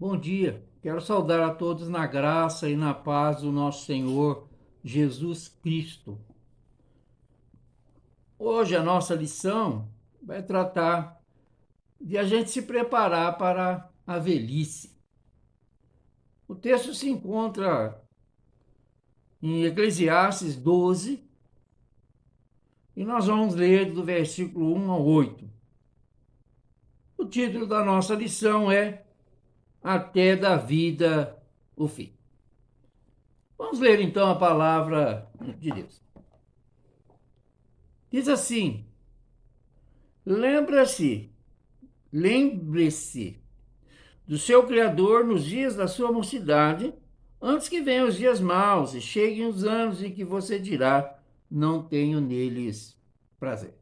Bom dia, quero saudar a todos na graça e na paz do nosso Senhor Jesus Cristo. Hoje a nossa lição vai tratar de a gente se preparar para a velhice. O texto se encontra em Eclesiastes 12 e nós vamos ler do versículo 1 ao 8. O título da nossa lição é Até da vida o fim. Vamos ler então a palavra de Deus. Diz assim: Lembra-se, lembre-se do seu Criador nos dias da sua mocidade, antes que venham os dias maus e cheguem os anos em que você dirá: não tenho neles prazer.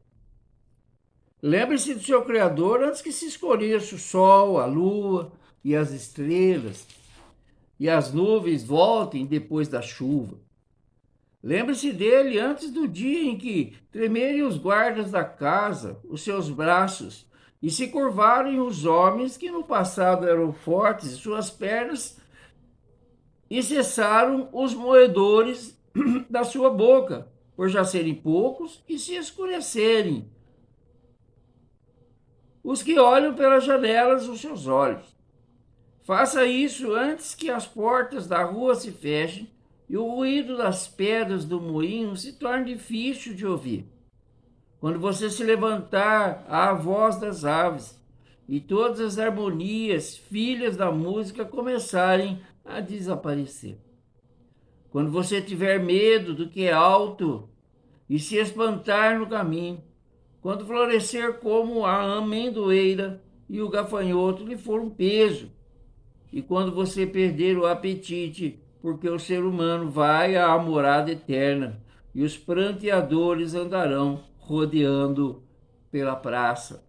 Lembre-se do seu Criador antes que se escureça o sol, a lua e as estrelas, e as nuvens voltem depois da chuva. Lembre-se dele antes do dia em que tremerem os guardas da casa, os seus braços, e se curvarem os homens que no passado eram fortes, suas pernas, e cessaram os moedores da sua boca, por já serem poucos, e se escurecerem os que olham pelas janelas dos seus olhos. Faça isso antes que as portas da rua se fechem e o ruído das pedras do moinho se torne difícil de ouvir. Quando você se levantar à voz das aves e todas as harmonias, filhas da música, começarem a desaparecer. Quando você tiver medo do que é alto e se espantar no caminho, quando florescer como a amendoeira e o gafanhoto lhe for um peso, e quando você perder o apetite, porque o ser humano vai à morada eterna, e os pranteadores andarão rodeando pela praça.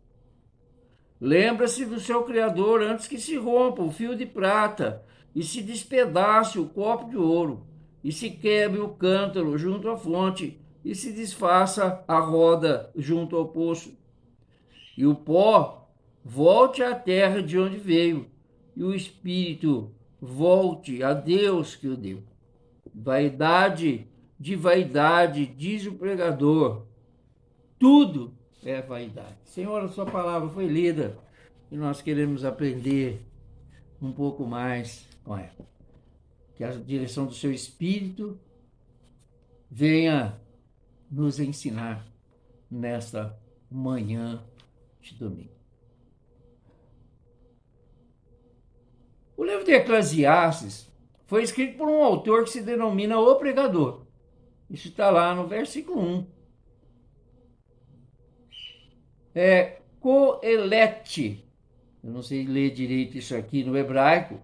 Lembra-se do seu Criador antes que se rompa o fio de prata, e se despedace o copo de ouro, e se quebre o cântaro junto à fonte, e se desfaça a roda junto ao poço. E o pó volte à terra de onde veio, e o espírito volte a Deus que o deu. Vaidade de vaidade, diz o pregador, tudo é vaidade. Senhor, a sua palavra foi lida e nós queremos aprender um pouco mais com ela. Que a direção do seu espírito venha nos ensinar nesta manhã de domingo. O livro de Eclesiastes foi escrito por um autor que se denomina o pregador. Isso está lá no versículo 1. É Coelete, eu não sei ler direito isso aqui no hebraico,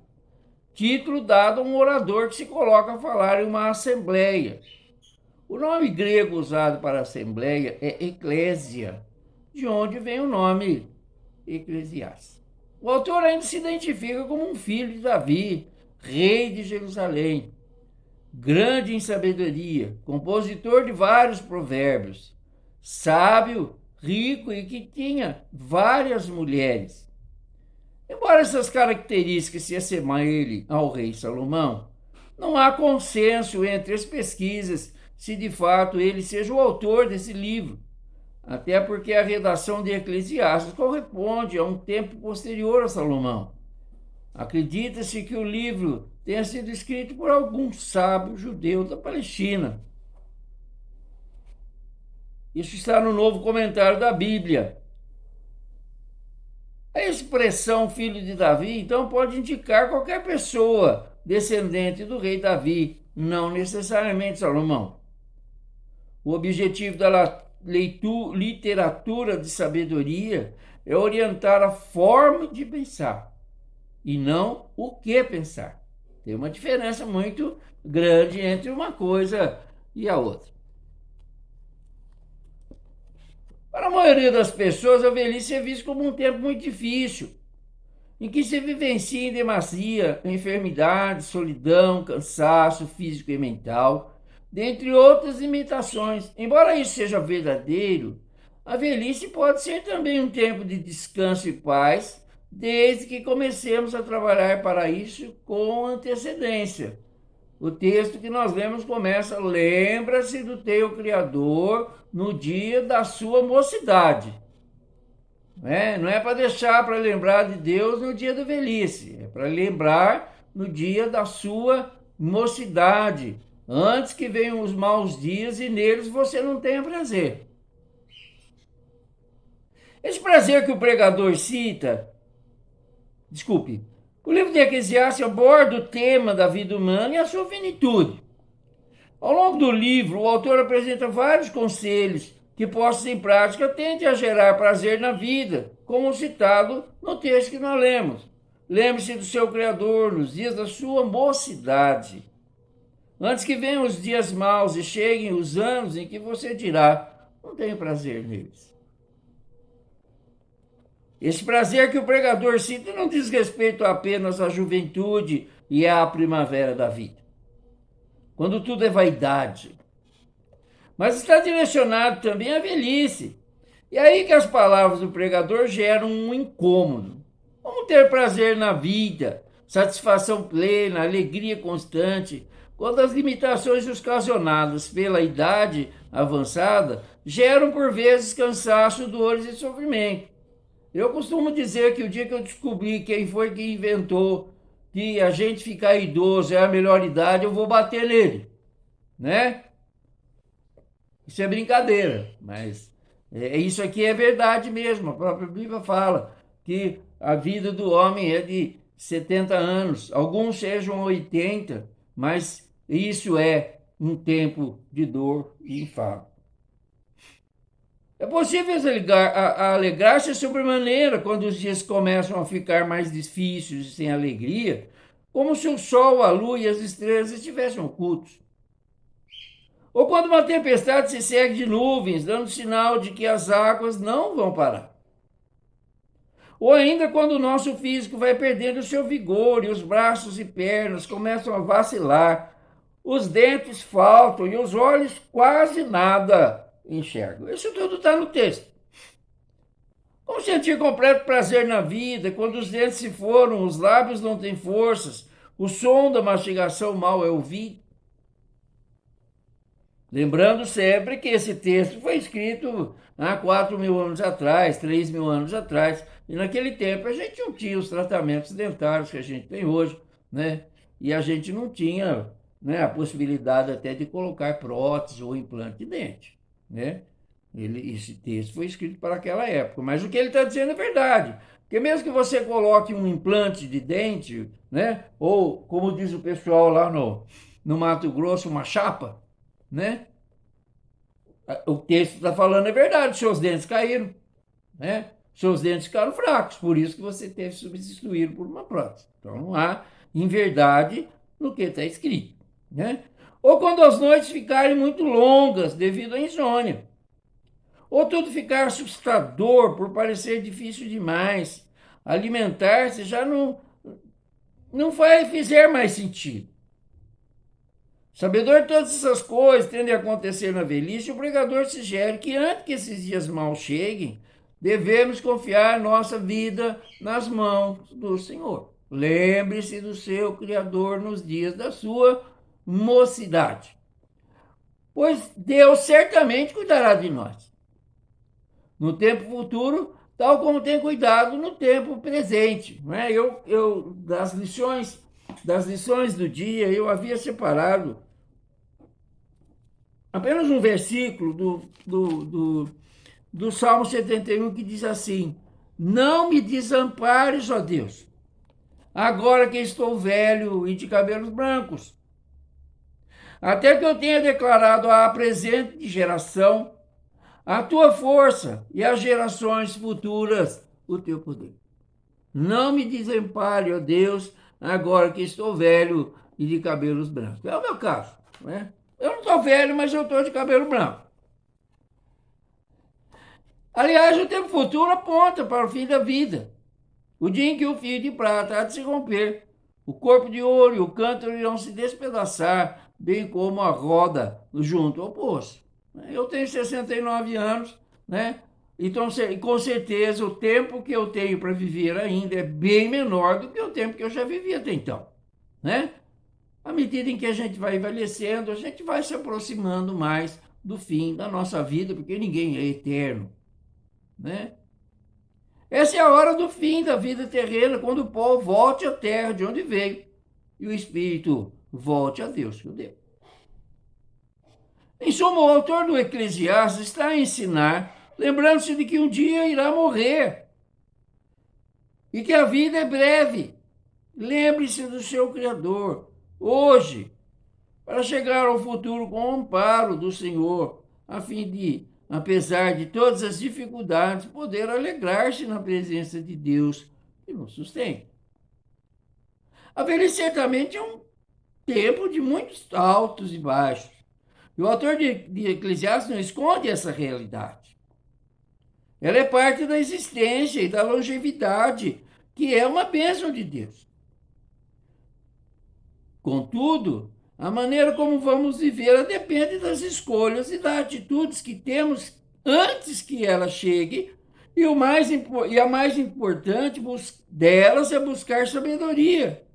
título dado a um orador que se coloca a falar em uma assembleia. O nome grego usado para assembleia é eclésia, de onde vem o nome Eclesiastes. O autor ainda se identifica como um filho de Davi, rei de Jerusalém, grande em sabedoria, compositor de vários provérbios, sábio, rico e que tinha várias mulheres. Embora essas características se assemelhem ao rei Salomão, não há consenso entre as pesquisas se de fato ele seja o autor desse livro, até porque a redação de Eclesiastes corresponde a um tempo posterior a Salomão. Acredita-se que o livro tenha sido escrito por algum sábio judeu da Palestina. Isso está no Novo Comentário da Bíblia. A expressão filho de Davi, então, pode indicar qualquer pessoa descendente do rei Davi, não necessariamente Salomão. O objetivo da literatura de sabedoria é orientar a forma de pensar e não o que pensar. Tem uma diferença muito grande entre uma coisa e a outra. Para a maioria das pessoas, a velhice é vista como um tempo muito difícil, em que se vivencia em demasia enfermidade, solidão, cansaço físico e mental, dentre outras limitações. Embora isso seja verdadeiro, a velhice pode ser também um tempo de descanso e paz, desde que comecemos a trabalhar para isso com antecedência. O texto que nós lemos começa: lembra-se do teu Criador no dia da sua mocidade. Não é para deixar para lembrar de Deus no dia da velhice, é para lembrar no dia da sua mocidade, antes que venham os maus dias e neles você não tenha prazer. Esse prazer que o pregador cita, o livro de Eclesiastes aborda o tema da vida humana e a sua finitude. Ao longo do livro, o autor apresenta vários conselhos que, postos em prática, tendem a gerar prazer na vida, como citado no texto que nós lemos. Lembre-se do seu Criador nos dias da sua mocidade, antes que venham os dias maus e cheguem os anos em que você dirá: não tenho prazer neles. Esse prazer que o pregador cita não diz respeito apenas à juventude e à primavera da vida, quando tudo é vaidade, mas está direcionado também à velhice. E aí que as palavras do pregador geram um incômodo. Como ter prazer na vida, satisfação plena, alegria constante, quando as limitações ocasionadas pela idade avançada geram por vezes cansaço, dores e sofrimento. Eu costumo dizer que o dia que eu descobri quem foi que inventou que a gente ficar idoso é a melhor idade, eu vou bater nele, né? Isso é brincadeira, mas isso aqui é verdade mesmo. A própria Bíblia fala que a vida do homem é de 70 anos, alguns sejam 80, mas isso é um tempo de dor e enfado. É possível alegrar-se sobremaneira quando os dias começam a ficar mais difíceis e sem alegria, como se o sol, a lua e as estrelas estivessem ocultos. Ou quando uma tempestade se segue de nuvens, dando sinal de que as águas não vão parar. Ou ainda quando o nosso físico vai perdendo o seu vigor e os braços e pernas começam a vacilar, os dentes faltam e os olhos quase nada enxergam. Isso tudo está no texto. Como sentir completo prazer na vida quando os dentes se foram, os lábios não têm forças, o som da mastigação mal é ouvido? Lembrando sempre que esse texto foi escrito há 4.000 anos atrás, 3.000 anos atrás, e naquele tempo a gente não tinha os tratamentos dentários que a gente tem hoje, né? E a gente não tinha, né, a possibilidade até de colocar prótese ou implante de dente, né? Esse texto foi escrito para aquela época, mas o que ele está dizendo é verdade, porque mesmo que você coloque um implante de dente, né, ou como diz o pessoal lá no Mato Grosso, uma chapa, né? O texto está falando é verdade, seus dentes caíram, né? Seus dentes ficaram fracos, por isso que você teve que substituir por uma prótese. Então não há inverdade no que está escrito, né? Ou quando as noites ficarem muito longas devido à insônia, ou tudo ficar assustador por parecer difícil demais, alimentar-se já não vai fizer mais sentido. Sabedor de todas essas coisas tendem a acontecer na velhice, o pregador sugere que antes que esses dias maus cheguem, devemos confiar nossa vida nas mãos do Senhor. Lembre-se do seu Criador nos dias da sua mocidade, pois Deus certamente cuidará de nós no tempo futuro, tal como tem cuidado no tempo presente. Né? Das lições do dia, eu havia separado apenas um versículo do Salmo 71 que diz assim: não me desampares, ó Deus, agora que estou velho e de cabelos brancos, até que eu tenha declarado à presente geração a tua força e às gerações futuras o teu poder. Não me desampare, ó Deus, agora que estou velho e de cabelos brancos. É o meu caso, né? Eu não estou velho, mas eu estou de cabelo branco. Aliás, o tempo futuro aponta para o fim da vida, o dia em que o fio de prata há de se romper, o corpo de ouro e o cântaro irão se despedaçar, bem como a roda junto ao poço. Eu tenho 69 anos, né? Então, com certeza, o tempo que eu tenho para viver ainda é bem menor do que o tempo que eu já vivi até então, né? À medida em que a gente vai envelhecendo, a gente vai se aproximando mais do fim da nossa vida, porque ninguém é eterno, né? Essa é a hora do fim da vida terrena, quando o pó volte à terra de onde veio e o espírito volte a Deus que o deu. Em suma, o autor do Eclesiastes está a ensinar, lembrando-se de que um dia irá morrer e que a vida é breve. Lembre-se do seu Criador, hoje, para chegar ao futuro com o amparo do Senhor, a fim de, apesar de todas as dificuldades, poder alegrar-se na presença de Deus que nos sustenta. A velhice certamente é um tempo de muitos altos e baixos. E o autor de Eclesiastes não esconde essa realidade. Ela é parte da existência e da longevidade, que é uma bênção de Deus. Contudo, a maneira como vamos vivê-la depende das escolhas e das atitudes que temos antes que ela chegue, e a mais importante delas é buscar sabedoria,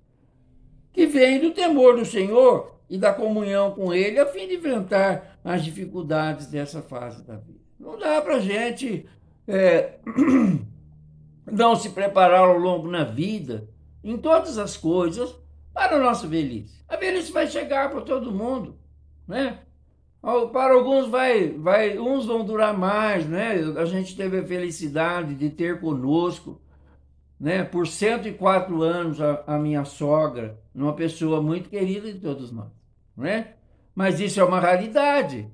que vem do temor do Senhor e da comunhão com Ele, a fim de enfrentar as dificuldades dessa fase da vida. Não dá para a gente não se preparar ao longo na vida, em todas as coisas, para a nossa velhice. A velhice vai chegar para todo mundo, né? Para alguns uns vão durar mais, né? A gente teve a felicidade de ter conosco, né, por 104 anos a minha sogra, uma pessoa muito querida de todos nós, né? Mas isso é uma raridade.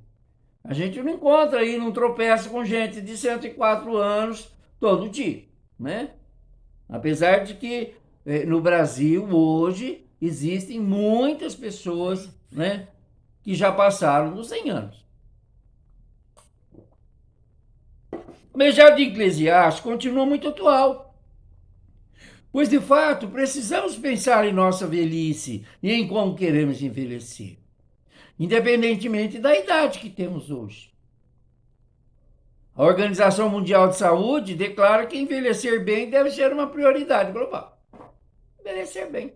A gente não encontra aí, não tropeça com gente de 104 anos todo dia, né? Apesar de que no Brasil hoje existem muitas pessoas, né, que já passaram dos 100 anos. O Mensagem de Eclesiastes continua muito atual, pois de fato precisamos pensar em nossa velhice e em como queremos envelhecer, independentemente da idade que temos hoje. A Organização Mundial de Saúde declara que envelhecer bem deve ser uma prioridade global. Envelhecer bem,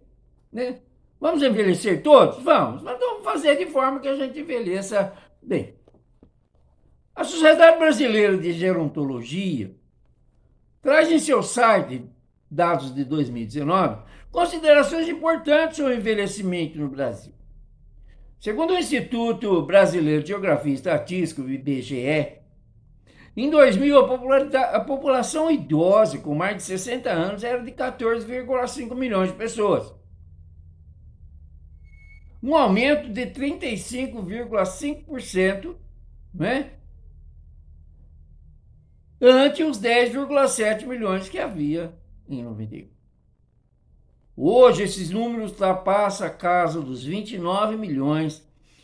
né? Vamos envelhecer todos? Vamos, mas vamos fazer de forma que a gente envelheça bem. A Sociedade Brasileira de Gerontologia traz em seu site, dados de 2019, considerações importantes sobre o envelhecimento no Brasil. Segundo o Instituto Brasileiro de Geografia e Estatística, o IBGE, em 2000, a população idosa com mais de 60 anos era de 14,5 milhões de pessoas. Um aumento de 35,5%, né, ante os 10,7 milhões que havia em 91. Hoje, esses números ultrapassam a casa dos 29 milhões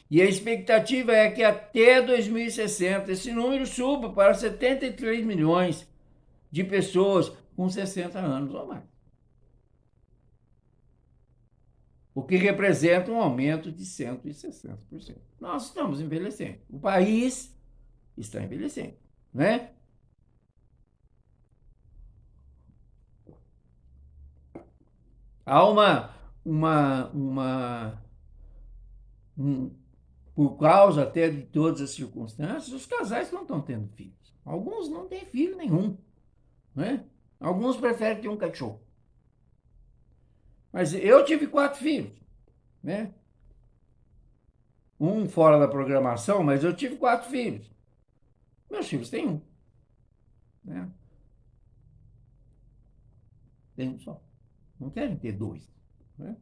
e a expectativa é que até 2060 esse número suba para 73 milhões de pessoas com 60 anos ou mais. O que representa um aumento de 160%. Nós estamos envelhecendo. O país está envelhecendo, né? Há por causa até de todas as circunstâncias, os casais não estão tendo filhos. Alguns não têm filho nenhum, né? Alguns preferem ter um cachorro. Mas eu tive 4 filhos, né? Um fora da programação, mas eu tive 4 filhos. Meus filhos têm um, né? Tem um só. Não querem ter 2, né?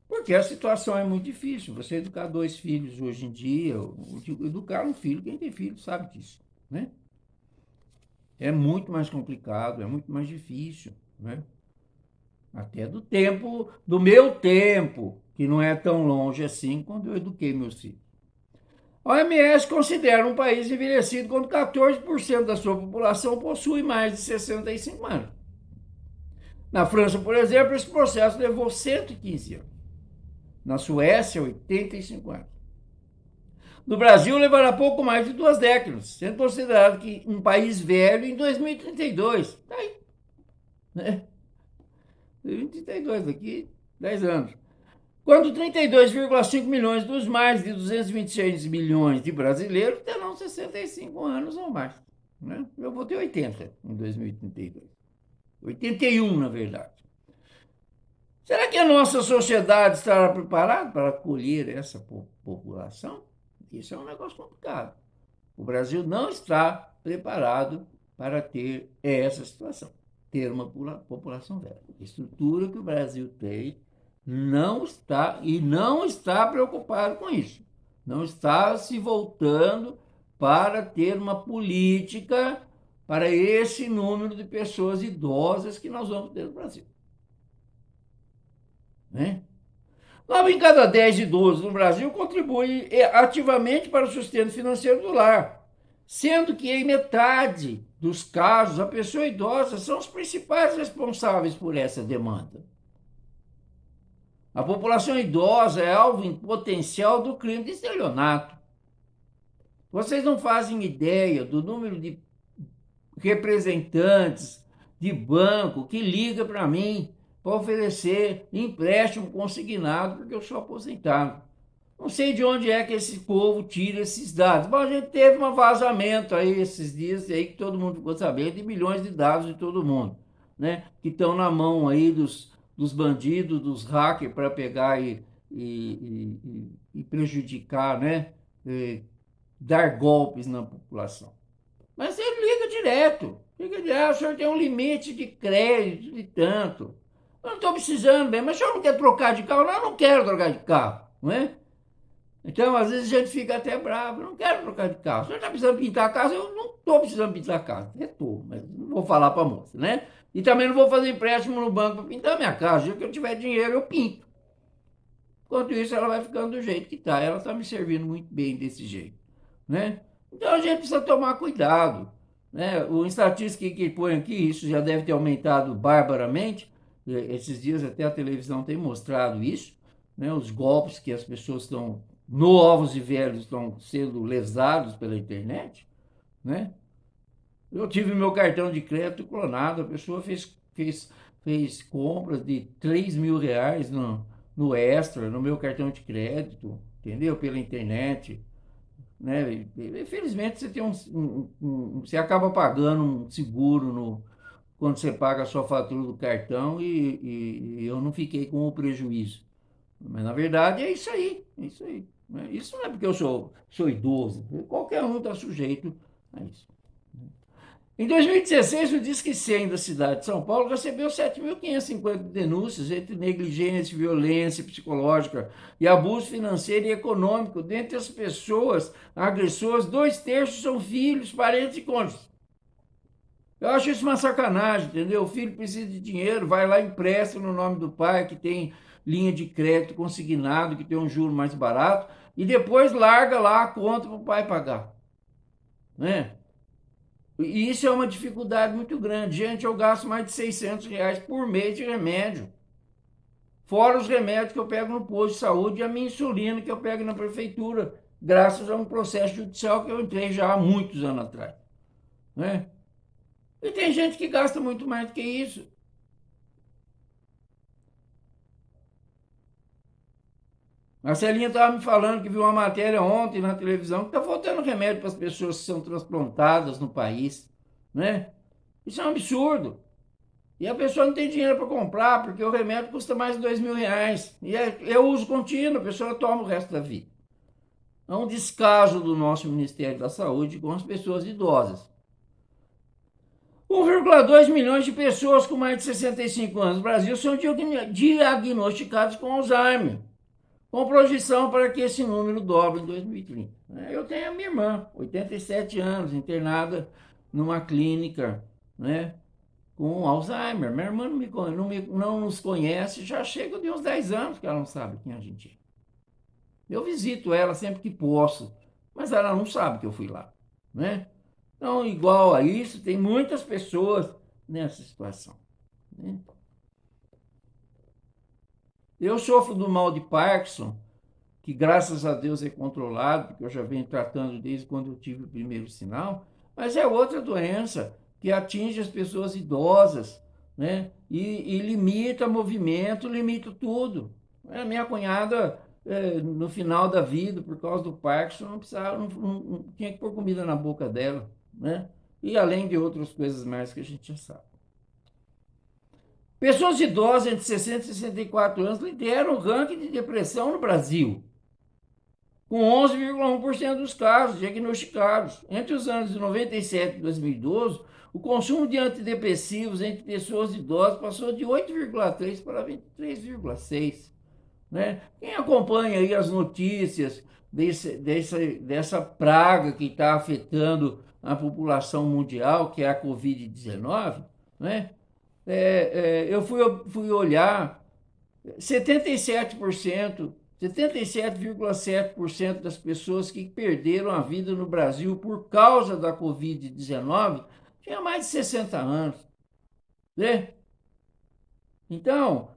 Porque a situação é muito difícil. Você educar 2 filhos hoje em dia, educar um filho, quem tem filho sabe disso, né? É muito mais complicado, é muito mais difícil, né? Até do meu tempo, que não é tão longe assim, quando eu eduquei meus filhos. A OMS considera um país envelhecido quando 14% da sua população possui mais de 65 anos. Na França, por exemplo, esse processo levou 115 anos. Na Suécia, 85 anos. no Brasil levará pouco mais de 2 décadas, sendo considerado que um país velho em 2032. Tá aí, né? 2032, daqui 10 anos. Quando 32,5 milhões dos mais de 226 milhões de brasileiros terão 65 anos ou mais. Né? Eu vou ter 80 em 2032. 81, na verdade. Será que a nossa sociedade estará preparada para acolher essa população? Isso é um negócio complicado. O Brasil não está preparado para ter essa situação, ter uma população velha. A estrutura que o Brasil tem não está preocupado com isso. Não está se voltando para ter uma política para esse número de pessoas idosas que nós vamos ter no Brasil. Né? 9 em cada 10 idosos no Brasil contribuem ativamente para o sustento financeiro do lar, sendo que em metade dos casos a pessoa idosa são os principais responsáveis por essa demanda. A população idosa é alvo em potencial do crime de estelionato. Vocês não fazem ideia do número de representantes de banco que liga para mim para oferecer empréstimo consignado porque eu sou aposentado. Não sei de onde é que esse povo tira esses dados. Mas a gente teve um vazamento aí esses dias aí que todo mundo ficou sabendo de milhões de dados de todo mundo, né? Que estão na mão aí dos bandidos, dos hackers para pegar e prejudicar, né? Dar golpes na população. Mas ele liga direto. O senhor tem um limite de crédito de tanto. Eu não estou precisando bem, mas o senhor não quer trocar de carro? Não, eu não quero trocar de carro, não é? Então, às vezes a gente fica até bravo, eu não quero trocar de carro. O senhor está precisando pintar a casa? Eu não estou precisando pintar a casa. Eu estou, mas não vou falar para a moça, né? E também não vou fazer empréstimo no banco para pintar a minha casa. Se eu tiver dinheiro, eu pinto. Enquanto isso, ela vai ficando do jeito que está. Ela está me servindo muito bem desse jeito, né? Então, a gente precisa tomar cuidado, né? O estatística que põe aqui, isso já deve ter aumentado barbaramente. Esses dias até a televisão tem mostrado isso, né? Os golpes que as pessoas estão, novos e velhos, estão sendo lesados pela internet, né? Eu tive meu cartão de crédito clonado, a pessoa fez compras de R$ 3.000 no Extra, no meu cartão de crédito, entendeu? Pela internet, né? Infelizmente você tem você acaba pagando um seguro quando você paga a sua fatura do cartão e eu não fiquei com o prejuízo. Mas na verdade é isso aí, é isso aí. Né? Isso não é porque eu sou idoso, qualquer um está sujeito a isso. Em 2016, o Disque 100 da cidade de São Paulo recebeu 7.550 denúncias entre negligência, violência psicológica e abuso financeiro e econômico. Dentre as pessoas agressoras, 2/3 são filhos, parentes e cônjuges. Eu acho isso uma sacanagem, entendeu? O filho precisa de dinheiro, vai lá e empresta no nome do pai, que tem linha de crédito consignado, que tem um juro mais barato, e depois larga lá a conta para o pai pagar. Né? E isso é uma dificuldade muito grande. Gente, eu gasto mais de R$ 600 por mês de remédio. Fora os remédios que eu pego no posto de saúde e a minha insulina que eu pego na prefeitura, graças a um processo judicial que eu entrei já há muitos anos atrás. Né? E tem gente que gasta muito mais do que isso. Marcelinha estava me falando que viu uma matéria ontem na televisão que está faltando remédio para as pessoas que são transplantadas no país. Né? Isso é um absurdo. E a pessoa não tem dinheiro para comprar, porque o remédio custa mais de R$ 2.000. E é uso contínuo, a pessoa toma o resto da vida. É um descaso do nosso Ministério da Saúde com as pessoas idosas. 1,2 milhões de pessoas com mais de 65 anos no Brasil são diagnosticadas com Alzheimer, com projeção para que esse número dobre em 2030. Eu tenho a minha irmã, 87 anos, internada numa clínica, né, com Alzheimer. Minha irmã não nos conhece, já chega de uns 10 anos que ela não sabe quem a gente é. Eu visito ela sempre que posso, mas ela não sabe que eu fui lá, né? Então, igual a isso, tem muitas pessoas nessa situação. Eu sofro do mal de Parkinson que graças a Deus é controlado, porque eu já venho tratando desde quando eu tive o primeiro sinal, mas é outra doença que atinge as pessoas idosas, né? E limita movimento, limita tudo. A minha cunhada, no final da vida, por causa do Parkinson, não precisava, não tinha que pôr comida na boca dela, né? E além de outras coisas mais que a gente já sabe. Pessoas idosas entre 60 e 64 anos lideram o ranking de depressão no Brasil, com 11,1% dos casos diagnosticados. Entre os anos de 97 e 2012, o consumo de antidepressivos entre pessoas idosas passou de 8,3 para 23,6. Né? Quem acompanha aí as notícias dessa praga que está afetando a população mundial, que é a Covid-19, né? Eu fui olhar 77%, 77,7% das pessoas que perderam a vida no Brasil por causa da Covid-19 tinha mais de 60 anos. Né? Então,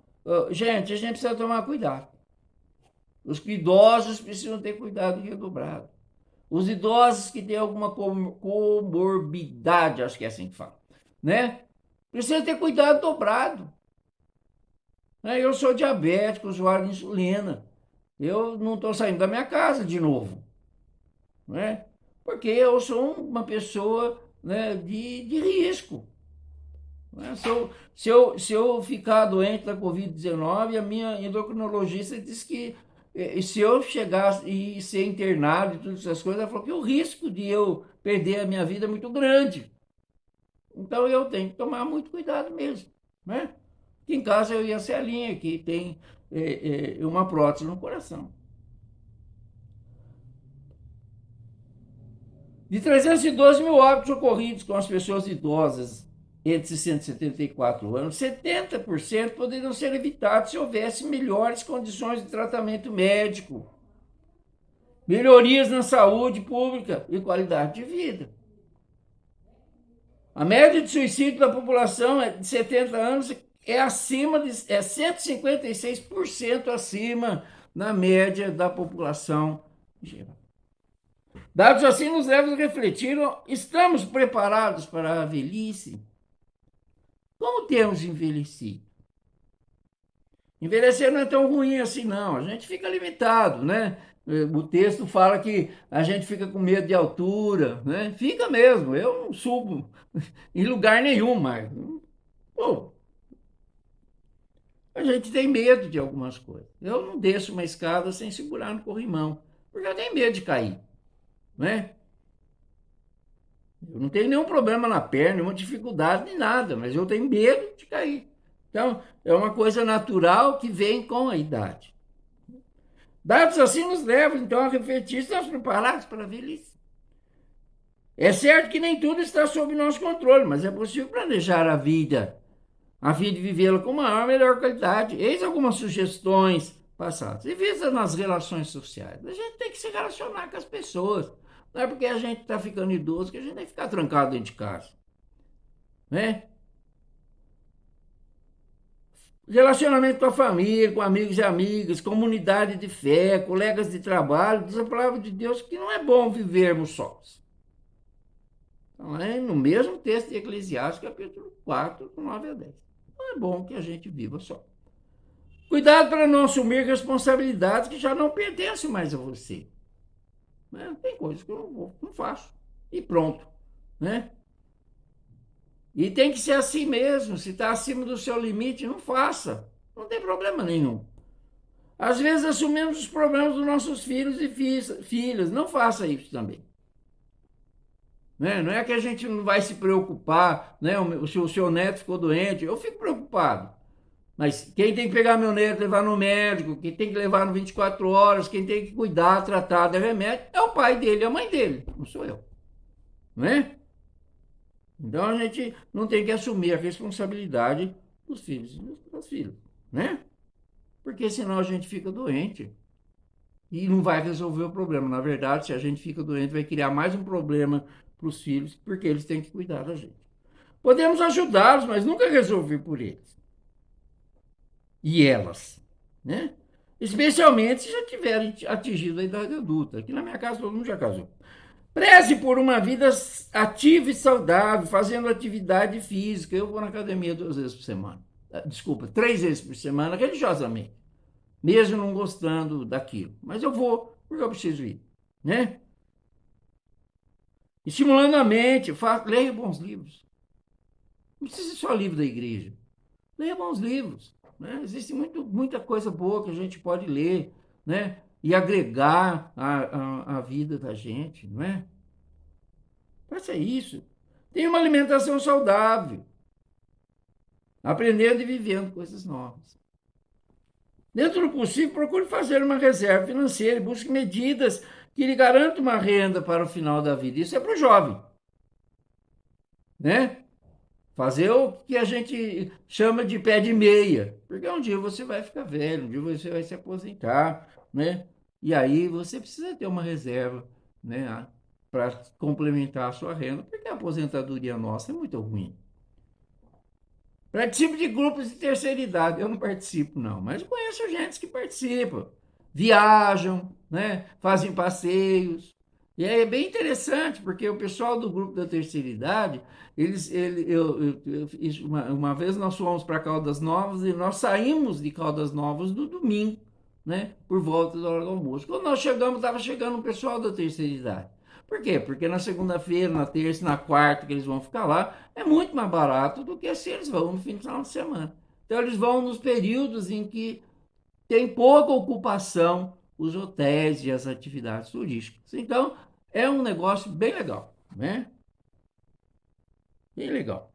gente, a gente precisa tomar cuidado. Os idosos precisam ter cuidado redobrado. Os idosos que têm alguma comorbidade, acho que é assim que fala, né? Precisam ter cuidado dobrado. Eu sou diabético, usuário de insulina. Eu não estou saindo da minha casa de novo, né? Porque eu sou uma pessoa, né, de risco. Né? Se eu ficar doente da Covid-19, a minha endocrinologista disse que se eu chegar e ser internado e todas essas coisas, ela falou que o risco de eu perder a minha vida é muito grande. Então eu tenho que tomar muito cuidado mesmo, né? Em casa eu ia ser a linha que tem uma prótese no coração. De 312 mil óbitos ocorridos com as pessoas idosas entre 60 e 74 anos, 70% poderiam ser evitados se houvesse melhores condições de tratamento médico, melhorias na saúde pública e qualidade de vida. A média de suicídio da população de 70 anos é 156% acima na média da população geral. Dados assim nos levam a refletir: estamos preparados para a velhice? Como temos envelhecido? Envelhecer não é tão ruim assim, não. A gente fica limitado, né? O texto fala que a gente fica com medo de altura, né? Fica mesmo. Eu não subo em lugar nenhum mais. Pô, a gente tem medo de algumas coisas. Eu não desço uma escada sem segurar no corrimão, porque eu tenho medo de cair, né? Eu não tenho nenhum problema na perna, nenhuma dificuldade de nada, mas eu tenho medo de cair. Então, é uma coisa natural que vem com a idade. Dados assim nos levam, então, a refletir: estamos preparados para a velhice? É certo que nem tudo está sob nosso controle, mas é possível planejar a fim de vivê-la com maior, melhor qualidade. Eis algumas sugestões passadas. E visa nas relações sociais. A gente tem que se relacionar com as pessoas. Não é porque a gente está ficando idoso que a gente tem que ficar trancado dentro de casa. Né? Relacionamento com a família, com amigos e amigas, comunidade de fé, colegas de trabalho. Diz a palavra de Deus que não é bom vivermos sós. Então, no mesmo texto de Eclesiastes, capítulo 4, 9 a 10. Não é bom que a gente viva só. Cuidado para não assumir responsabilidades que já não pertencem mais a você. Né? Tem coisas que eu não faço. E pronto. Né? E tem que ser assim mesmo. Se está acima do seu limite, não faça. Não tem problema nenhum. Às vezes assumimos os problemas dos nossos filhos e filhas. Não faça isso também. Né? Não é que a gente não vai se preocupar, né? Se o seu neto ficou doente, eu fico preocupado. Mas quem tem que pegar meu neto, levar no médico, quem tem que levar no 24 horas, quem tem que cuidar, tratar, dar remédio, é o pai dele, é a mãe dele, não sou eu. Não é? Então a gente não tem que assumir a responsabilidade dos filhos e das filhas, né? Porque senão a gente fica doente e não vai resolver o problema. Na verdade, se a gente fica doente, vai criar mais um problema para os filhos, porque eles têm que cuidar da gente. Podemos ajudá-los, mas nunca resolver por eles. E elas, né? especialmente se já tiverem atingido a idade adulta. Aqui na minha casa todo mundo já casou. Preze por uma vida ativa e saudável, fazendo atividade física. Eu vou na academia 2 vezes por semana. Desculpa, 3 vezes por semana, religiosamente. Mesmo não gostando daquilo. Mas eu vou, porque eu preciso ir. Né? Estimulando a mente, leia bons livros. Não precisa ser só livro da igreja. Leia bons livros. Né? Existe muita coisa boa que a gente pode ler, né? E agregar a vida da gente, não é? Faça isso. Tenha uma alimentação saudável, aprendendo e vivendo coisas novas. Dentro do possível, procure fazer uma reserva financeira e busque medidas que lhe garantam uma renda para o final da vida. Isso é para o jovem, né? Fazer o que a gente chama de pé de meia, porque um dia você vai ficar velho, um dia você vai se aposentar, né? E aí você precisa ter uma reserva, né, para complementar a sua renda, porque a aposentadoria nossa é muito ruim. Participo de grupos de terceira idade. Eu não participo, não, mas conheço gente que participa. Viajam, né? Fazem passeios. E é bem interessante, porque o pessoal do grupo da terceira idade, uma vez nós fomos para Caldas Novas e nós saímos de Caldas Novas no domingo, né? Por volta da hora do almoço. Quando nós chegamos, estava chegando o pessoal da terceira idade. Por quê? Porque na segunda-feira, na terça, na quarta que eles vão ficar lá, é muito mais barato do que se eles vão no fim de semana. Então eles vão nos períodos em que tem pouca ocupação os hotéis e as atividades turísticas. Então é um negócio bem legal, né? Bem legal.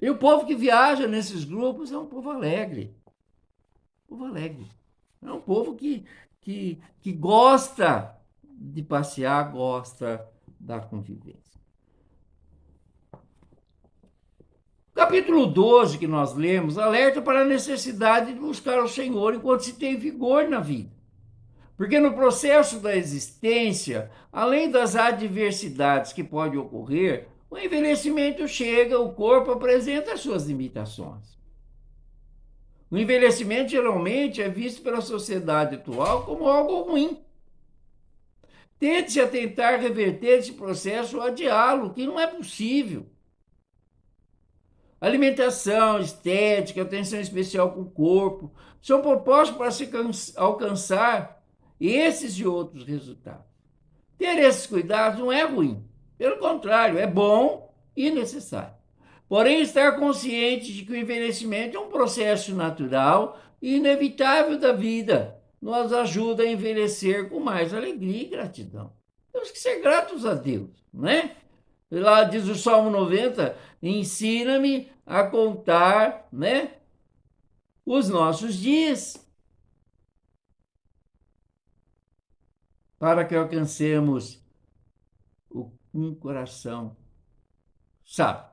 E o povo que viaja nesses grupos é um povo alegre. Povo alegre. É um povo que gosta de passear, gosta da convivência. O capítulo 12 que nós lemos alerta para a necessidade de buscar o Senhor enquanto se tem vigor na vida. Porque no processo da existência, além das adversidades que podem ocorrer, o envelhecimento chega, o corpo apresenta as suas limitações. O envelhecimento geralmente é visto pela sociedade atual como algo ruim. Tente-se a tentar reverter esse processo ou adiá-lo, que não é possível. Alimentação, estética, atenção especial com o corpo, são propostos para se alcançar esses e outros resultados. Ter esses cuidados não é ruim, pelo contrário, é bom e necessário. Porém, estar consciente de que o envelhecimento é um processo natural e inevitável da vida nos ajuda a envelhecer com mais alegria e gratidão. Temos que ser gratos a Deus, não é? Lá diz o Salmo 90, ensina-me a contar, né, os nossos dias, para que alcancemos um coração sábio.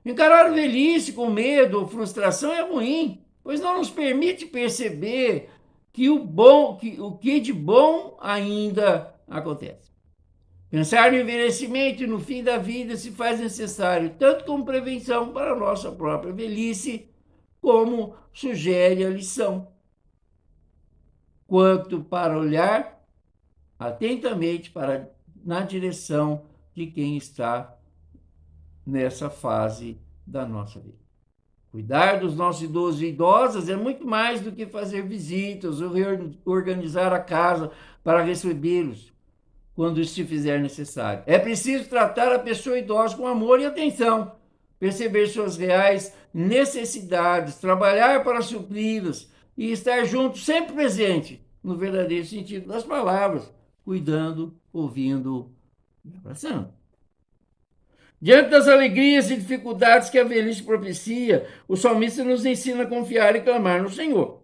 Encarar a velhice com medo ou frustração é ruim, pois não nos permite perceber o que de bom ainda acontece. Pensar no envelhecimento e no fim da vida se faz necessário, tanto como prevenção para a nossa própria velhice, como sugere a lição, quanto para olhar atentamente na direção de quem está nessa fase da nossa vida. Cuidar dos nossos idosos e idosas é muito mais do que fazer visitas ou organizar a casa para recebê-los quando isso se fizer necessário. É preciso tratar a pessoa idosa com amor e atenção, perceber suas reais necessidades, trabalhar para supri-las e estar junto, sempre presente, no verdadeiro sentido das palavras, cuidando, ouvindo e abraçando. Diante das alegrias e dificuldades que a velhice propicia, o salmista nos ensina a confiar e clamar no Senhor.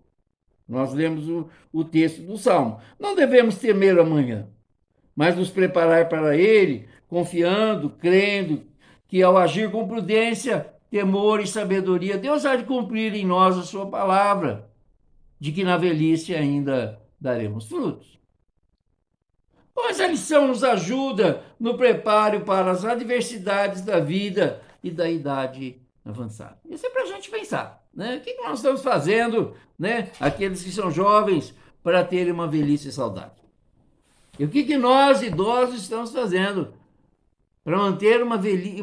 Nós lemos o texto do Salmo. Não devemos temer amanhã, mas nos preparar para ele, confiando, crendo que ao agir com prudência, temor e sabedoria, Deus há de cumprir em nós a sua palavra, de que na velhice ainda daremos frutos. Pois a lição nos ajuda no preparo para as adversidades da vida e da idade avançada. Isso é para a gente pensar, né? O que nós estamos fazendo, né? Aqueles que são jovens, para ter uma velhice saudável. E o que nós, idosos, estamos fazendo para manter uma velhice